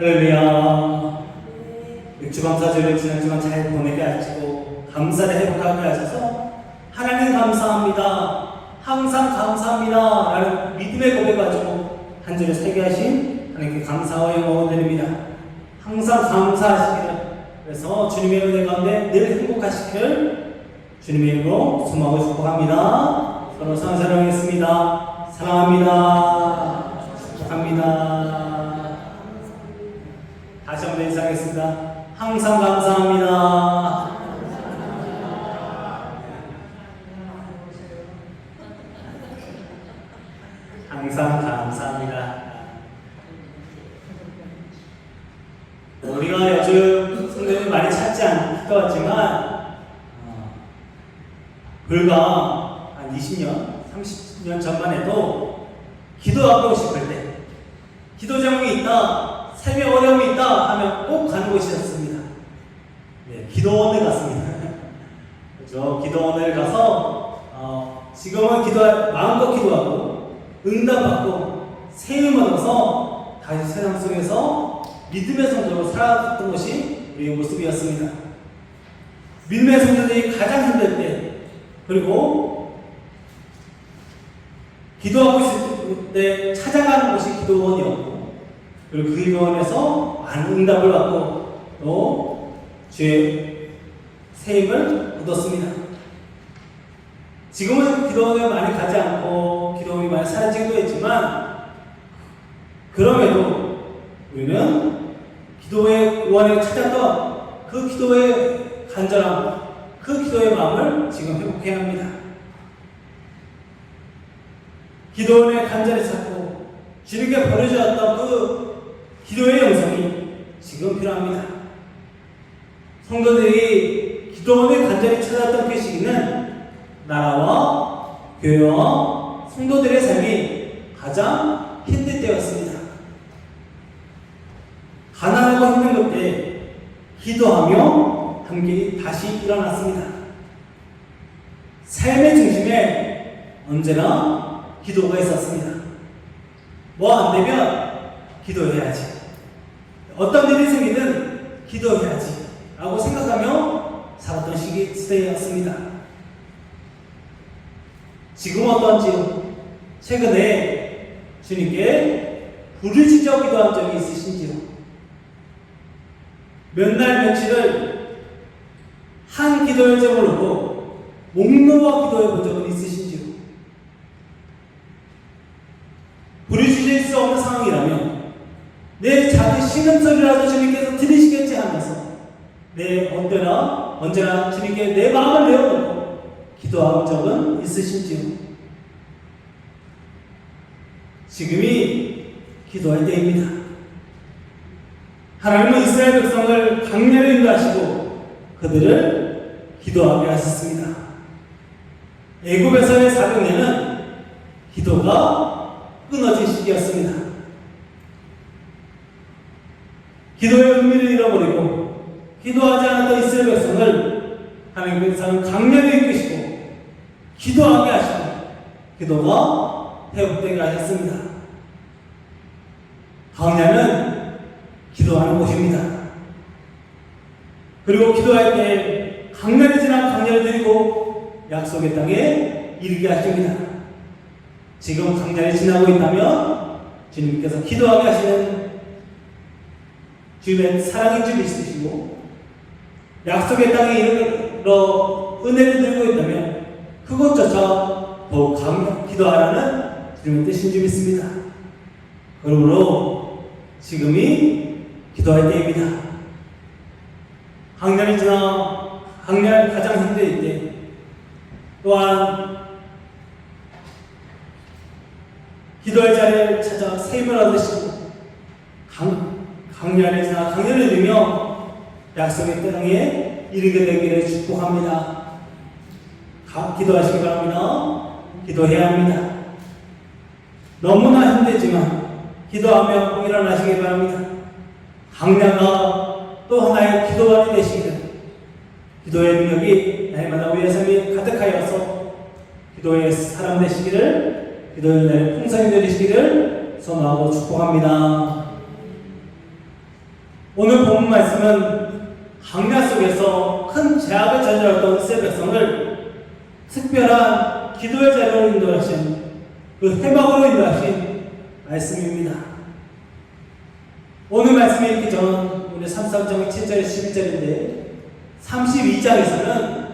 할렐루야. 육주감사절을 지난 주간 잘 보내게 하시고 감사를 회복하게 하셔서 하나님 감사합니다, 항상 감사합니다 라는 믿음의 고백 가지고 한 주를 살게 하신 하나님께 감사와 영광을 드립니다. 항상 감사하시기를, 그래서 주님의 은혜 가운데 늘 행복하시기를 주님의 이름으로 소망하고 축복합니다. 서로 사랑하겠습니다. 사랑합니다. 축복합니다. 다시 한번 인사하겠습니다. 항상 감사합니다. 항상 감사합니다. 우리가 요즘 성경을 많이 찾지 않을 것 같지만 불과 한 20년, 30년 전만 해도 기도하고 싶을 때, 기도 제목이 있다, 삶에 어려움이 있다 하면 꼭 가는 곳이었습니다. 네, 기도원을 갔습니다. 그렇죠? 기도원을 가서 지금은 마음껏 기도하고 응답받고 세움을 얻어서 다시 세상 속에서 믿음의 성도로 살아갔던 것이 우리의 모습이었습니다. 믿음의 성도들이 가장 힘들 때, 그리고 기도하고 있을 때 찾아가는 곳이 기도원이었고, 그리고 그 기도원에서 많은 응답을 받고 또 주의 세임을 얻었습니다. 지금은 기도원에 많이 가지 않고 기도원이 많이 사라지기도 했지만, 그럼에도 우리는 기도의 원에 찾았던 그 기도의 간절함, 그 기도의 마음을 지금 회복해야 합니다. 기도원에 간절히 찾고 주님께 버려졌던 그 기도의 영성이 지금 필요합니다. 성도들이 기도원에 간절히 찾았던 그 시기는 나라와 교회와 성도들의 삶이 가장 힘들 때였습니다. 가난하고 힘든 그때 기도하며 함께 다시 일어났습니다. 삶의 중심에 언제나 기도가 있었습니다. 뭐 안 되면 기도해야지, 어떤 일이 생기든 기도해야지 라고 생각하며 살았던 시대였습니다. 지금 어떤지요? 최근에 주님께 부르짖어 기도한 적이 있으신지요? 몇 날 며칠을 한 기도의 제목을 놓고 목 놓아 기도해 본 적은 있으신지요? 부르짖을 수 없는 상황이라면 내 작은 신음소리라도 주님께서 들으시겠지 하면서 언제나 주님께 내 마음을 내어놓고 기도한 적은 있으신지요? 지금이 기도할 때입니다. 하나님은 이스라엘 백성을 광야로 인도하시고 그들을 기도하게 하셨습니다. 애굽에서의 400년은 기도가 끊어진 시기였습니다. 기도의 의미를 잃어버리고 기도하지 않았던 이스라엘 백성을 하나님께서는 광야로 이끄시고 기도하게 하시고 기도가 회복되게 하셨습니다. 광야는 기도하는 곳입니다. 그리고 기도할 때 광야를 지나 광야를 누리고 약속의 땅에 이르게 하십니다. 지금 광야를 지나고 있다면 주님께서 기도하게 하시는 주님의 사랑의 줄 있으시고 약속의 땅에 이르러 은혜를 누리고 있다면 그것조차 더욱 기도하라는 주님의 뜻인 줄 믿습니다. 그러므로 지금이 기도할 때입니다. 광야를 지나 광야를 가장 힘들 때, 또한 기도의 자리를 찾아 세임을 얻으시고 광야를 지나 광야를 누리며 약속의 땅에 이르게 되기를 축복합니다. 기도하시기 바랍니다. 기도해야 합니다. 너무나 힘들지만 기도하며 꼭 일어나시기 바랍니다. 광야가 또 하나의 기도원이 되시기를, 기도의 능력이 날마다 우리의 삶이 가득하여서 기도의 사람 되시기를, 기도의 날 풍성히 되시기를 소망하고 축복합니다. 오늘 본 말씀은 광야 속에서 큰 죄악을 저질렀던 이스라엘 백성을 특별한 기도의 자리로 인도하신 그 회막으로 인도하신 말씀입니다. 오늘 말씀이 읽기 전 우리 33장 7절 11절인데 32장에서는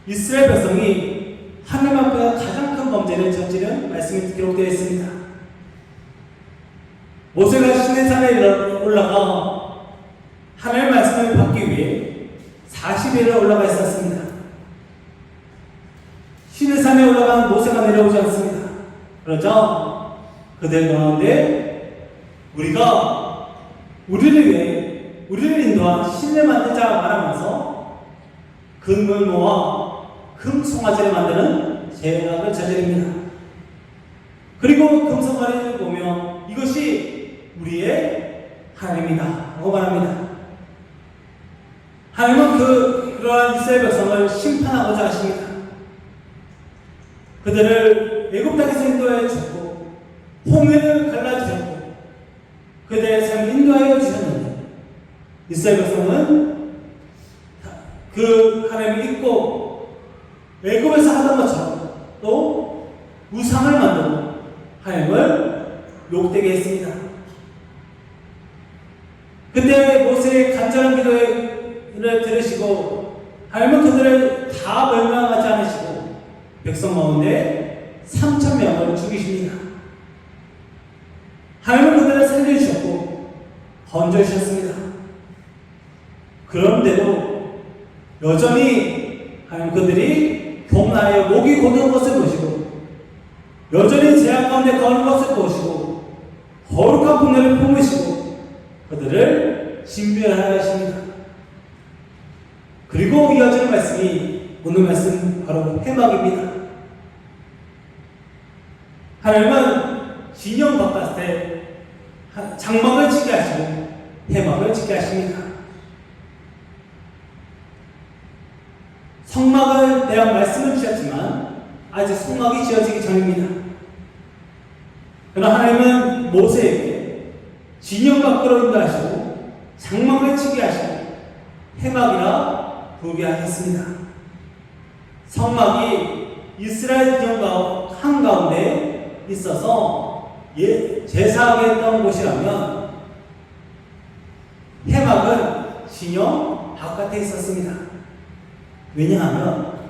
이스라엘 백성이 하나님 앞에 가장 큰 범죄를 저지른 말씀이 기록되어 있습니다. 모세가 시내산에 올라가 하나님의 말씀을 받기 위해 40일을 올라가 있었습니다. 시내산에 올라간 모세가 내려오지 않습니다. 그러자 그들 가운데 우리가 우리를 위해 우리를 인도한 신을 만든 자가 말하면서 금을 모아 금 송아지를 만드는 죄악을 저지릅니다. 그리고 금 송아지를 보며 이것이 우리의 하나님이다 라고 말합니다. 하나님은 그러한 이스라엘 백성을 심판하고자 하십니다. 그들을 애굽 땅에서 인도하여 주셨고 홍해를 갈라주셨고 그들의 삶을 인도하여 주셨는데 이스라엘 백성은 그 하나님을 잊고 애굽에서 하던 것처럼 또 우상을 만들고 하나님을 욕되게 했습니다. 그때 모세의 간절한 기도를 들으시고 하나님은 그들을 다 멸망하지 않으시고 백성 가운데 3,000명을 죽이십니다. 하나님은 그들을 살려주셨고 건져주셨습니다. 그런데도 여전히 하나님 그들이 교만하여 목이 고는 것을 보시고 여전히 죄악 가운데 거하는 것을 보시고 거룩한 분노를 품으시고 그들을 진멸하여 하십니다. 그리고 이어지는 말씀이 오늘 말씀 바로 회막입니다. 하나님은 진영 바깥에 장막을 짓게 하시고 회막을 짓게 하십니다. 성막을 대한 말씀을 주셨지만 아직 성막이 지어지기 전입니다. 그러나 하나님은 모세에게 진영 밖으로 인도하시고 장막을 치게 하시고 회막이라 부르게 하셨습니다. 성막이 이스라엘 진영 한가운데 있어서 제사하게 했던 곳이라면 회막은 진영 바깥에 있었습니다. 왜냐하면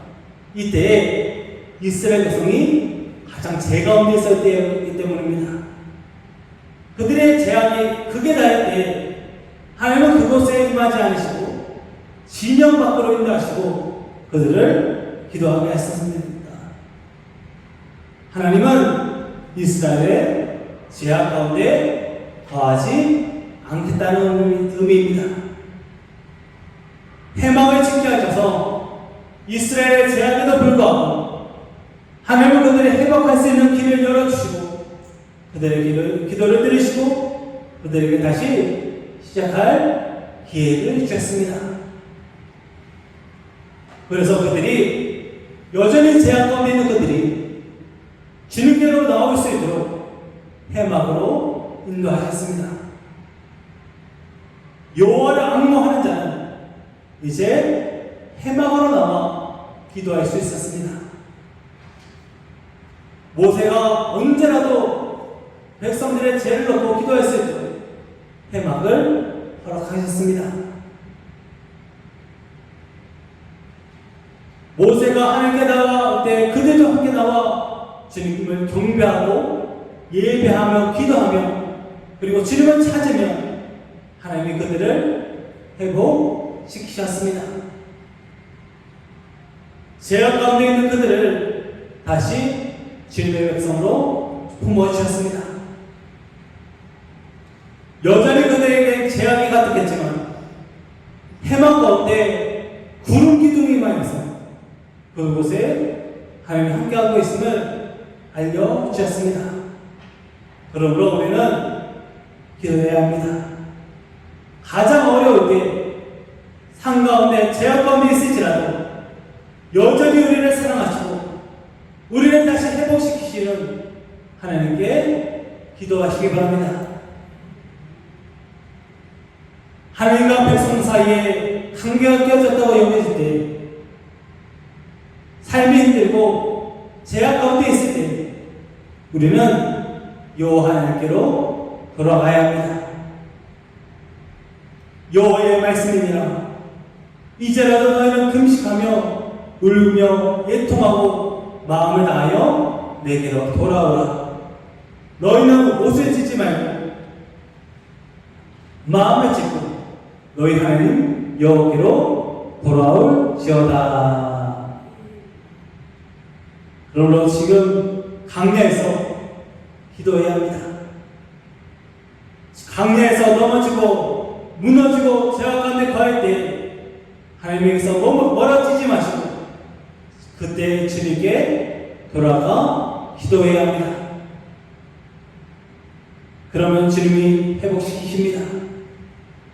이때 이스라엘 백성이 가장 죄 가운데 있었기 때문입니다. 그들의 죄악이 극에 닿을 때 하나님은 그곳에 임하지 않으시고 진영 밖으로 인도하시고 그들을 기도하게 하셨습니다. 하나님은 이스라엘의 죄악 가운데 거하지 않겠다는 의미입니다. 회막을 짓게 하셔서 이스라엘의 죄악에도 불구하고 하나님은 그들의 회복할 수 있는 길을 열어주시고 그들의 기도를 들으시고 그들에게 다시 시작할 기회를 주셨습니다. 그래서 그들이 여전히 죄악 가운데 있는 그들이 주님께로 나올 수 있도록 회막으로 인도하셨습니다. 여호와를 앙모하는 자는 이제 회막으로 나와 기도할 수 있었습니다. 모세가 언제라도 백성들의 죄를 놓고 기도할 수 있도록 회막을 허락하셨습니다. 모세가 하나님께 나올 때 그들도 함께 나와 주님을 경배하고 예배하며 기도하며 그리고 주님을 찾으며 하나님이 그들을 회복시키셨습니다. 죄악 가운데 있는 그들을 다시 주님의 백성으로 품어주셨습니다. 여전히 그들에게 죄악이 가득했지만 해막 가운데 구름 기둥이 임하여서 그곳에 하나님이 함께하고 있음을 알려주셨습니다. 그러므로 우리는 기도해야 합니다. 가장 어려울 때 산 가운데 죄악 가운데 있을지라도 여전히 우리를 사랑하시고 우리를 다시 회복시키시는 하나님께 기도하시기 바랍니다. 사이에 관계가 깨어졌다고 여겨질 때, 삶이 힘들고 제약 가운데 있을 때 우리는 여호와 하나님께로 돌아가야 합니다. 여호와의 말씀이니라. 이제라도 너희는 금식하며 울며 애통하고 마음을 다하여 내게로 돌아오라. 너희는 옷을 찢지 말고 마음을 찢고 너희 하나님 여호와께로 돌아올지어다. 그러므로 지금 강야에서 기도해야 합니다. 강야에서 넘어지고 무너지고 제약 가운데 거할 때 하나님에게서 멀어지지 마시고 그때 주님께 돌아가 기도해야 합니다. 그러면 주님이 회복시키십니다.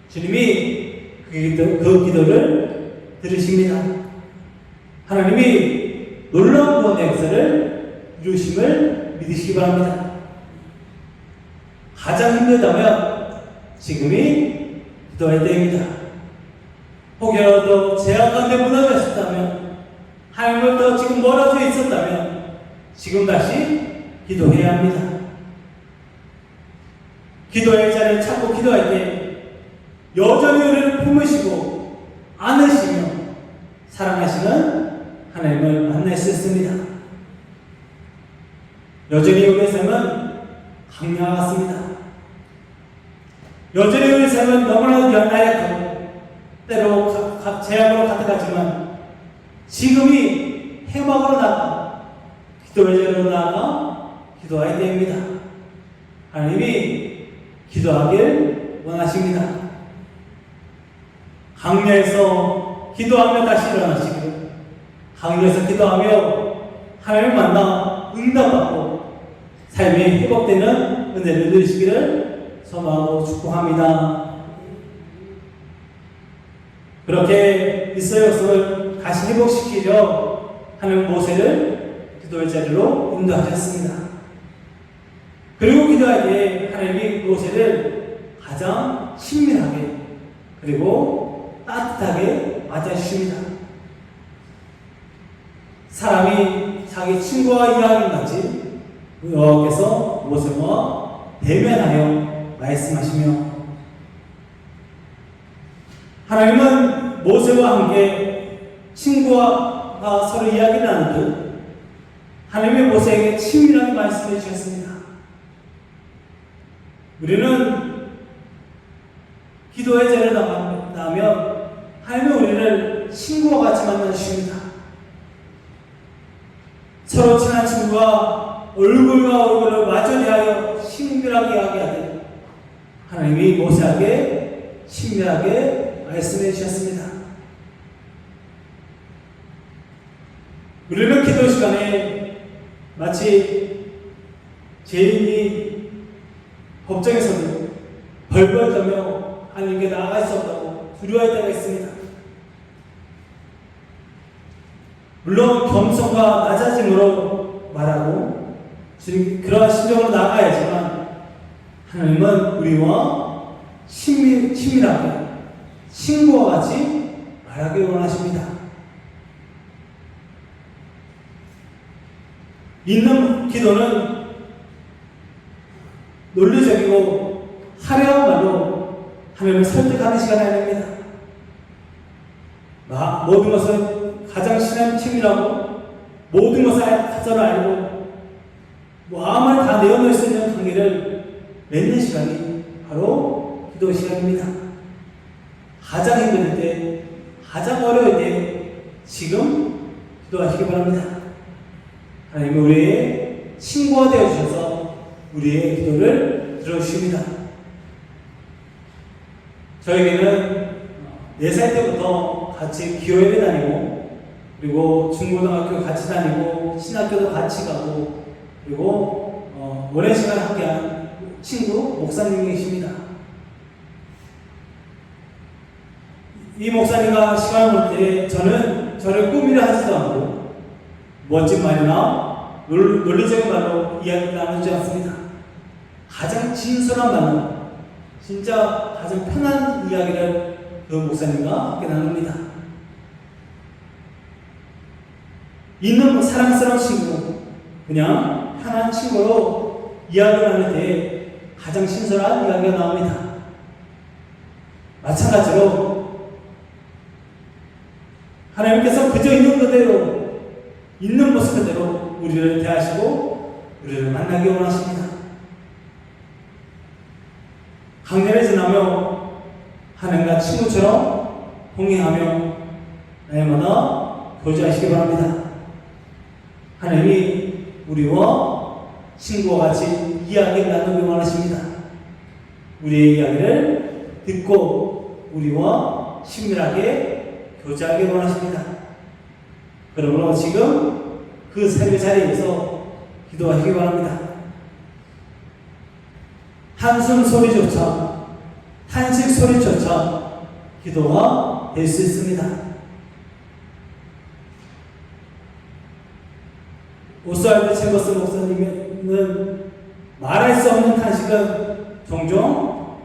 주님이 그 기도를 들으십니다. 하나님이 놀라운 구원의 역사를 이루심을 믿으시기 바랍니다. 가장 힘들다면 지금이 기도할 때입니다. 혹여라도 제약 가운데 무너졌다면, 하나님으로부터 지금 멀어져 있었다면 지금 다시 기도해야 합니다. 기도의 자리를 찾고 기도할 때 여전히 우리를 품으시고 안으시며 사랑하시는 하나님을 만날 수 있습니다. 여전히 우리의 삶은 강야와 같습니다. 여전히 우리의 삶은 너무나도 나약하고 때로 제약으로 가득하지만 지금이 해막으로 나아가 기도의 자리로 나아가 기도할 때입니다. 하나님이 기도하길 원하십니다. 강야에서 기도하며 다시 일어나시기를, 강야에서 기도하며 하나님을 만나 응답받고 삶이 회복되는 은혜를 누리시기를 소망하고 축복합니다. 그렇게 이스라엘 백성을 다시 회복시키려 하는 모세를 기도의 자리로 인도하셨습니다. 그리고 기도할 때 하나님이 모세를 가장 친밀하게 그리고 따뜻하게 맞아주십니다. 사람이 자기 친구와 이야기를 같이 여호와께서 모세와 대면하여 말씀하시며, 하나님은 모세와 함께 친구와 서로 이야기를 나누듯 하나님의 모세에게 친밀하게 말씀해 주셨습니다. 우리는 기도의 자리를 나가면 하나님은 우리를 친구와 같이 만나주십니다. 서로 친한 친구가 얼굴과 얼굴을 마주대하여 친밀하게 이야기하듯 하나님이 모세에게 친밀하게 말씀해 주셨습니다. 우리는 기도 시간에 마치 죄인이 법정에서도 벌벌 떨며 하나님께 나아갈 수 없다고 두려워할 때가 있습니다. 물론 겸손과 낮아짐으로 말하고 그러한 심정으로 나아가야지만 하나님은 우리와 친밀하게 친구와 같이 말하기 원하십니다. 믿는 기도는 논리적이고 화려한 말로 하나님을 설득하는 시간이 아닙니다. 모든 것을 가장 친밀하고 모든 것을 가서를 알고 마음을 다 내어놓을 수 있는 관계를 맺는 시간이 바로 기도 시간입니다. 가장 힘들 때, 가장 어려울 때 지금 기도하시기 바랍니다. 하나님은 우리의 친구가 되어주셔서 우리의 기도를 들어주십니다. 저에게는 4살 때부터 같이 기호회를 다니고, 그리고 중고등학교 같이 다니고, 신학교도 같이 가고, 그리고 오랜 시간 함께한 친구 목사님이 계십니다. 이 목사님과 시간을 볼 때 저는 저를 꾸미려 하지도 않고 멋진 말이나 논리적인 말로 이야기를 나누지 않습니다. 가장 진솔한 말로 진짜 가장 편한 이야기를 그 목사님과 함께 나눕니다. 있는 사랑스러운 친구, 그냥 편한 친구로 이야기를 하는 때 가장 신선한 이야기가 나옵니다. 마찬가지로 하나님께서 그저 있는 그대로, 있는 모습 그대로 우리를 대하시고 우리를 만나기 원하십니다. 강렬을 지나며 하나님과 친구처럼 동행하며 날마다 교제하시기 바랍니다. 하나님이 우리와 친구와 같이 이야기를 나누기 원하십니다. 우리의 이야기를 듣고 우리와 친밀하게 교제하기 원하십니다. 그러므로 지금 그 새벽 자리에서 기도하시기 바랍니다. 한숨 소리조차, 탄식 소리조차 기도가 될 수 있습니다. 오스왈드 챔버스 목사님은 말할 수 없는 탄식은 종종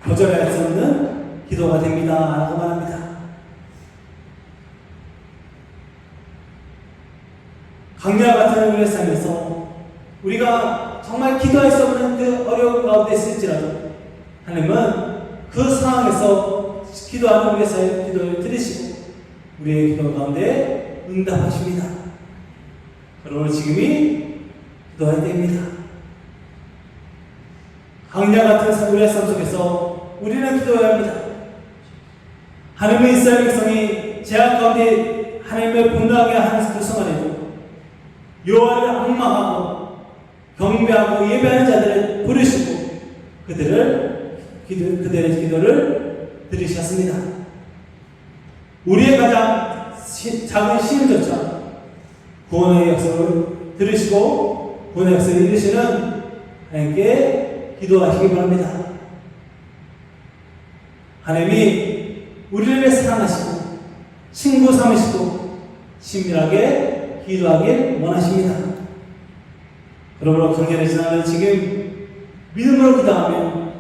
거절할 수 없는 기도가 됩니다. 라고 말합니다. 강렬 같은 우리의 삶에서 우리가 정말 기도할 수 없는 그 어려운 가운데 있을지라도 하나님은 그 상황에서 기도하는 우리의 삶 기도를 들으시고 우리의 기도 가운데 응답하십니다. 그러므로 지금이 기도할 때입니다. 강렬 같은 우리의 삶 속에서 우리는 기도해야 합니다. 하나님의 이스라엘 백성이 제약 가운데 하나님을 분노하게 하는 그 순간에도 여호와를 악망하고 경배하고 예배하는 자들을 부르시고 그들의 기도를 들으셨습니다. 우리의 가장 작은 시름조차 구원의 약속을 들으시고 구원의 약속을 이루시는 하나님께 기도하시기 바랍니다. 하나님이 우리를 사랑하시고 친구 삼으시고 친밀하게 기도하길 원하십니다. 그러므로 강렬을 지나는 지금 믿음으로 기도하면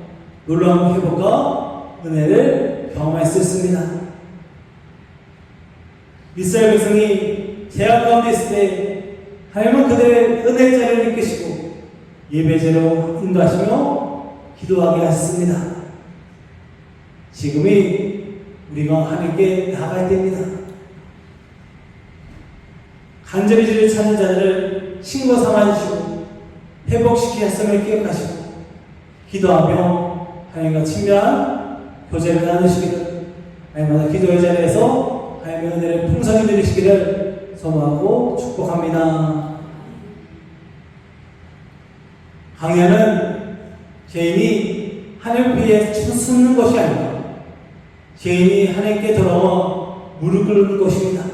놀라운 회복과 은혜를 경험할 수 있습니다. 이스라엘 백성이 제약 가운데 있을 때 하나님은 그들의 은혜의 자리를 이끄시고 예배제로 인도하시며 기도하게 하셨습니다. 지금이 우리가 하나님께 나아갈 때입니다. 간절히 주를 찾는 자들을 친구 삼아주시고 회복시키셨음을 기억하시고 기도하며 하나님과 친밀한 교제를 나누시기를 하나님마다 기도의 자리에서 하나님의 은혜를 풍성히 누리시기를 소망하고 축복합니다. 강연은 죄인이 하나님 위에 숨는 것이 아니라 죄인이 하나님께 돌아와 무릎 꿇는 것입니다.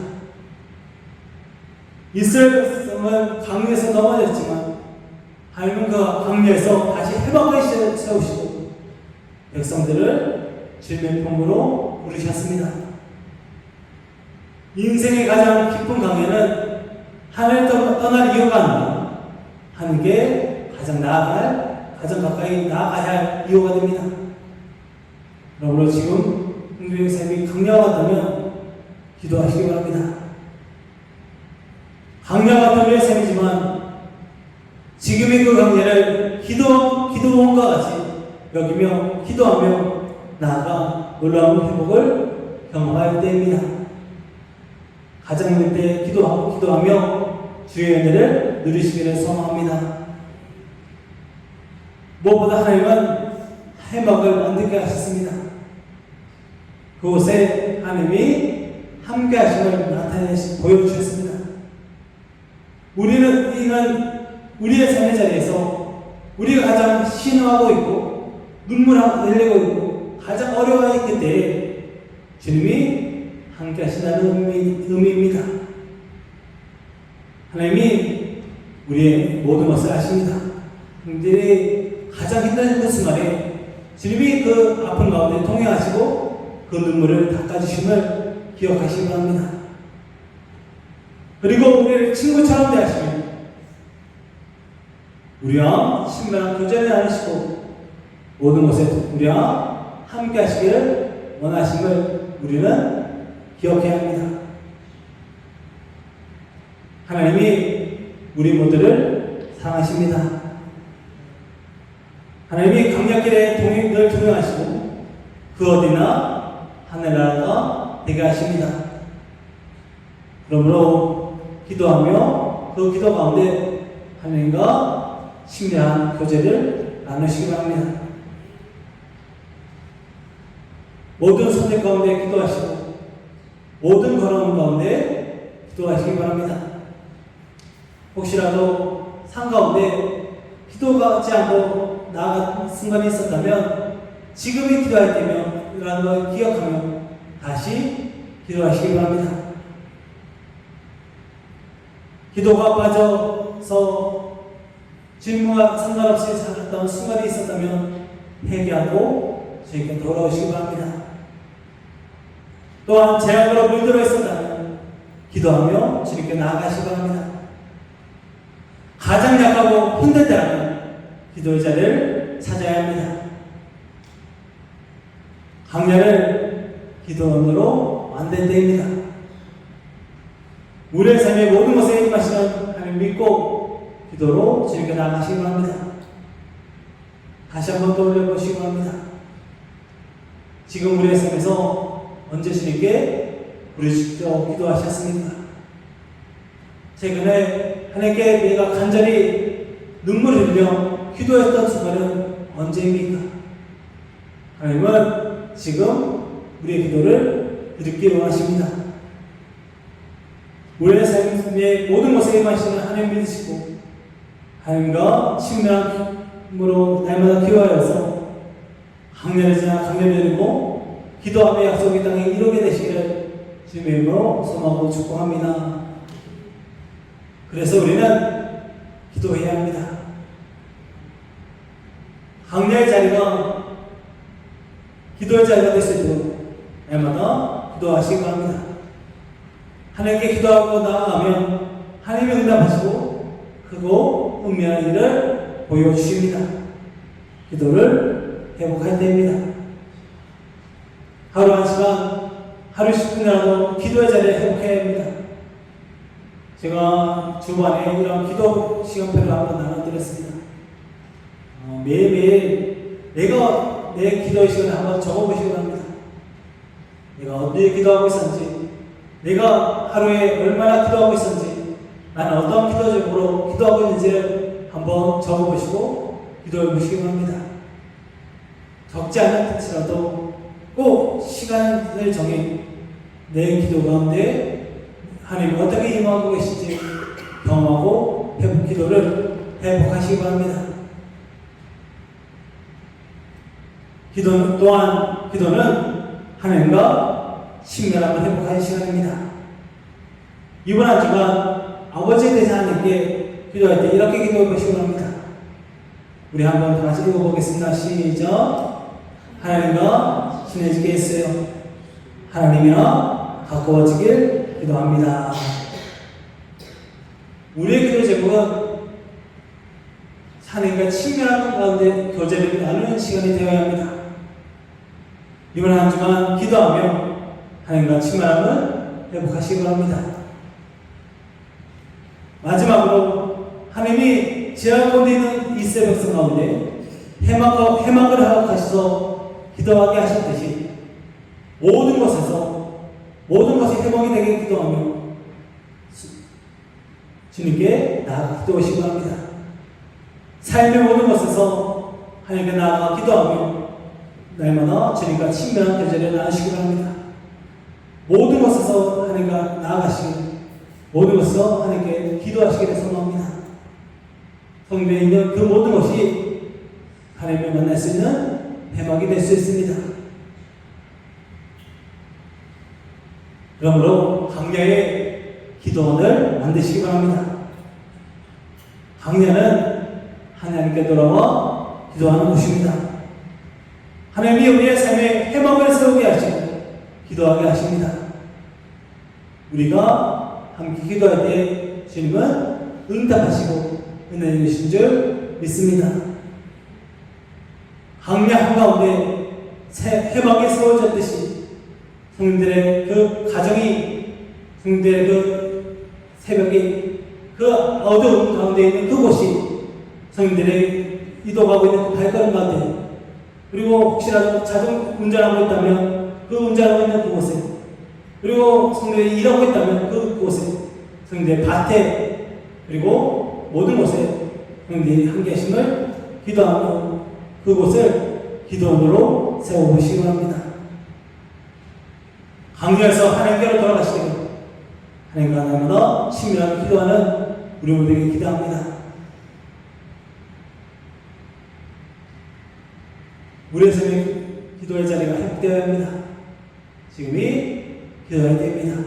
이스라엘 백성은 강류에서 넘어졌지만 하나님은 그 강류에서 다시 회복을 세우시고 백성들을 질병품으로 부르셨습니다. 인생의 가장 깊은 강연은 하나님을 떠날 이유가 아니라 하나님께 가장 가까이 나아가야 할 이유가 됩니다. 그러므로 지금 우리의 삶이 강렬하다면 기도하시기 바랍니다. 강렬한 우리의 삶이지만 지금의 그 강렬을 기도원과 같이 여기며 기도하며 나아가 놀라운 회복을 경험할 때입니다. 가장 힘들 때 기도하며 주의 은혜를 누리시기를 소망합니다. 무엇보다 하나님은 해막을 만들게 하셨습니다. 그곳에 하나님이 함께 하심을 보여주셨습니다. 우리는 우리의 삶의 자리에서 우리가 가장 신호하고 있고 눈물을 흘리고 있고 가장 어려워했을 때 주님이 함께 하신다는 의미입니다. 하나님이 우리의 모든 것을 아십니다. 그들이 가장 힘든 그 순간에 주님이 그 아픔 가운데 통행하시고 그 눈물을 닦아주심을 기억하시기 바랍니다. 그리고 우리를 친구처럼 대하시며 우리와 친밀한 교제를 나누시고 모든 것에 우리와 함께 하시기를 원하심을 우리는 기억해야 합니다. 하나님이 우리 모두를 사랑하십니다. 하나님이 강약길에 늘 동행하시고 그 어디나 하늘나라가 되게 하십니다. 그러므로 기도하며 그 기도 가운데 하나님과 친밀한 교제를 나누시기 바랍니다. 모든 선택 가운데 기도하시고 모든 걸어온 가운데 기도하시기 바랍니다. 혹시라도 산 가운데 기도하지 않고 나아간 순간이 있었다면 지금이 기도할 때면 이라는 걸 기억하며 다시 기도하시기 바랍니다. 기도가 빠져서 질문과 상관없이 살았던 순간이 있었다면 회개하고 저에게 돌아오시기 바랍니다. 또한 재앙으로 물들어 있었다면 기도하며 주님께 나아가시기 바랍니다. 가장 약하고 힘들 때라면 기도의 자리를 찾아야 합니다. 강야를 기도원으로 만든 때입니다. 우리의 삶의 모든 것에 임하시는 하나님 믿고 기도로 주님께 나아가시기 바랍니다. 다시 한번 떠올려보시기 바랍니다. 지금 우리의 삶에서 언제 주님께 부르짖어 기도하셨습니까? 최근에 하나님께 내가 간절히 눈물을 흘리며 기도했던 순간은 언제입니까? 하나님은 지금 우리의 기도를 듣기 원하십니다. 우리의 삶의 모든 것에 임하시는 하나님 믿으시고 하나님과 친밀함으로 날마다 기도하여서 강렬을 지나 강렬을 이루고 기도하며 약속의 땅에 이루게 되시기를 주님의 이름으로 소망하고 축복합니다. 그래서 우리는 기도해야 합니다. 강렬의 자리가 기도의 자리가 될 수 있도록 날마다 기도하시기 바랍니다. 하나님께 기도하고 나아가면 하나님이 응답하시고 크고 은밀한 일을 보여주십니다. 기도를 회복할 때입니다. 하루 한 시간, 하루 10분이라도 기도의 자리에 회복해야 합니다. 제가 주반에 이런 기도 시간표를 한번 나눠드렸습니다. 매일매일 내가 내 기도의 시간을 한번 적어보시기 바랍니다. 내가 어디에 기도하고 있었는지, 내가 하루에 얼마나 기도하고 있었는지, 나는 어떤 기도적으로 기도하고 있는지를 한번 적어보시고 기도해 보시기 바랍니다. 적지 않은 뜻이라도 꼭 시간을 정해 내 기도 가운데 하나님이 어떻게 임하고 계신지 경험하고 기도를 회복하시기 바랍니다. 기도는 하나님과 친밀함을 회복하는 시간입니다. 이번 한 주간 아버지에 대해서 하나님께 기도할 때 이렇게 기도해 보시기 바랍니다. 우리 한번 다시 읽어보겠습니다. 시작. 하나님과 친해지게 했어요. 하나님이랑 가까워지길 기도합니다. 우리의 기도 제목은 하나님과 친밀한 가운데 교제를 나누는 시간이 되어야 합니다. 이번 한 주간 기도하며 하나님과 친밀함을 회복하시기 바랍니다. 마지막으로 하나님이 제한 가운데 있는 이스라엘 백성 가운데 해막을 허락하셔서 기도하게 하셨듯이 모든 것이 회복이 되게 기도하며 주님께 나아가 기도하시기 바랍니다. 삶의 모든 것에서 하나님께 나아가 기도하며 날마다 주님과 친밀한 교제를 나누시기 바랍니다. 모든 것에서 하나님과 나아가시길, 모든 것에서 하나님께 기도하시기를 소망합니다. 성경에 있는 그 모든 것이 하나님을 만날 수 있는 해막이 될 수 있습니다. 그러므로 강야의 기도원을 만드시기 바랍니다. 강야는 하나님께 돌아와 기도하는 곳입니다. 하나님이 우리의 삶에 해막을 세우게 하시고 기도하게 하십니다. 우리가 함께 기도할 때 주님은 응답하시고 은혜 주신 줄 믿습니다. 강야 한가운데 해막이 세워졌듯이 성도들의 그 가정이, 성도들의 그 새벽이, 그 어두운 가운데 있는 그곳이 성도들의 이동하고 있는 그 발걸음 가운데, 그리고 혹시라도 자동 운전하고 있다면 그 운전하고 있는 그곳에, 그리고 성도들이 일하고 있다면 그곳에, 성도들의 밭에, 그리고 모든 곳에 성도들이 함께 하심을 기도하며 그곳을 기도원으로 세워보시기 바랍니다. 강렬해서 하나님께로 돌아가시기를 하나님과 하나님보다 친밀하게 기도하는 우리 모두에게 기도합니다. 우리의 삶의 기도의 자리가 회복되어야 합니다. 지금이 기도할 때입니다.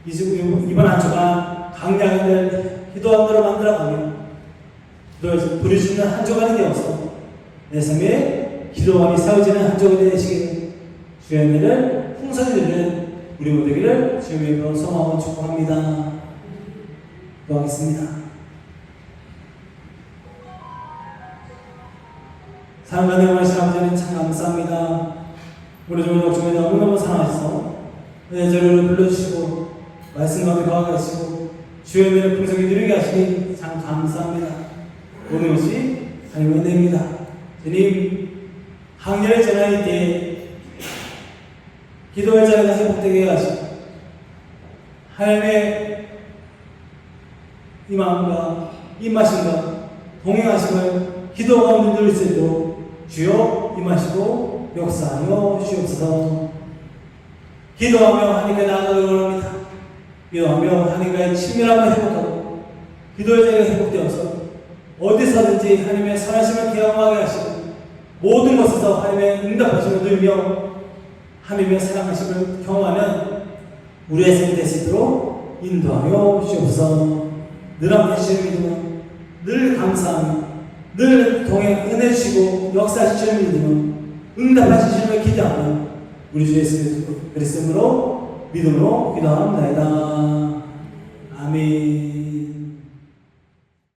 이번 한 주간 강량을 기도원으로 만들어가며 기도에서 부르짖는 한 주간이 되어서 내 삶에 기도원이 세워지는 한 주간이 되시기를 주의 은혜를 풍성히 누리는 우리 모두에게를 주님의 이름으로 소망하고 축복합니다. 기도하겠습니다. 사랑과 내용하신 아버지는 참 감사합니다. 우리 주님 덕분에 너무너무 사랑하셔서 내 저를 불러주시고 말씀 가운데 거하게 하시고 주의 은혜를 풍성히 누리게 하시니 참 감사합니다. 모든 것이 하나님의 은혜입니다. 주님, 강렬의 전환이 때에 기도의 자리가 회복되게 하시고 하나님의 이 마음과 임하심과 동행하심을 기도 가운데 누릴 수 있도록 주여 임하시고 역사하여 주옵소서. 기도하며 하나님께 나아가기 원합니다. 기도하며 하나님과의 친밀함을 회복하고 기도의 자리가 회복되어서 어디서든지 하나님의 선하심을 경험하게 하시고 모든 것에서 하나님의 응답하심을 누리며 하나님의 사랑하심을 경험하는 우리의 삶이 될 수 있도록 인도하여 주옵소서. 늘 함께 주시는 믿음으로 늘 감사하며 늘 동행 은혜 주시고 역사하시는 믿음으로 응답하시는 기대하며 우리 주 예수 그리스도로 믿음으로 기도합니다. 아멘.